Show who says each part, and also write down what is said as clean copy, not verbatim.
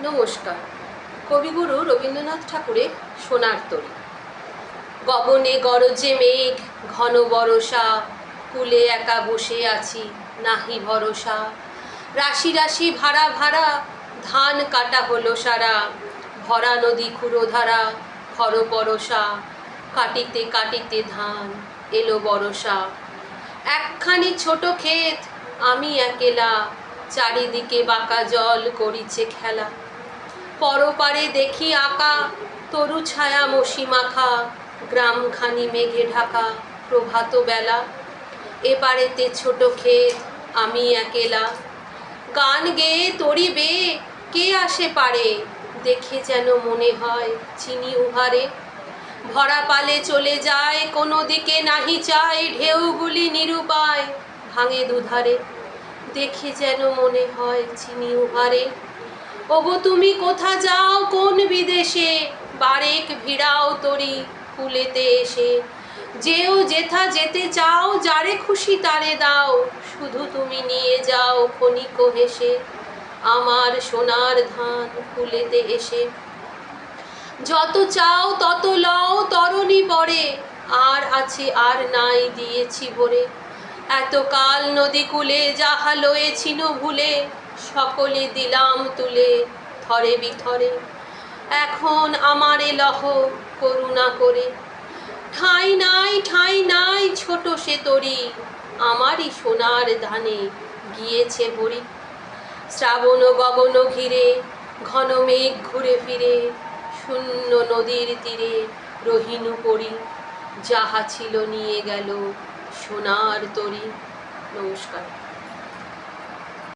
Speaker 1: নমস্কার। কবিগুরু রবীন্দ্রনাথ ঠাকুরের সোনার তরী। গগনে গরজে মেঘ, ঘন বরষা, কূলে একা বসে আছি, নাহি ভরসা। রাশি রাশি ভাড়া ভাড়া, ধান কাটা হলো সারা, ভরা নদী ক্ষুরোধারা, খর পরশা। কাটিতে কাটিতে ধান এলো বরষা। একখানি ছোট ক্ষেত, আমি একেলা, চারিদিকে বাঁকা জল করিছে খেলা। পরপারে দেখি আঁকা, তরু ছায়া মসি মাখা, গ্রামখানি মেঘে ঢাকা, প্রভাত বেলা। এপারেতে ছোট ক্ষেত, আমি একেলা, গান গেয়ে তরি বেয়ে কে আসে পারে, দেখে যেন মনে হয় চিনি উহারে। ভরা পালে চলে যায়, কোনো দিকে নাহি চায়, ঢেউগুলি নিরুপায় ভাঙে দুধারে, দেখে যেন মনে হয় চিনি উহারে। ওগো তুমি কোথা যাও কোন বিদেশে, বারেক ভিড়াও তরি কূলেতে এসে। যেও যেথা যেতে চাও, যারে খুশি তারে দাও, শুধু তুমি নিয়ে যাও ক্ষণিক হেসে, আমার সোনার ধান কূলেতে এসে। যত চাও তত লও তরণী পরে, আর আছে আর নাই দিয়েছি ভরে। এতকাল নদী কূলে যাহা লয়েছিনু ভুলে, সকলে দিলাম তুলে থরে বিথরে। এখন আমারে লহ করুণা করে, ঠাঁই নাই ঠাঁই নাই ছোট সে তরি, আমারই সোনার ধানে গিয়েছে ভরি। শ্রাবণ গগন ঘিরে, ঘন মেঘ ঘুরে ফিরে, শূন্য নদীর তীরে রহিনু পড়ি, যাহা ছিল নিয়ে গেল সোনার তরী। নমস্কার।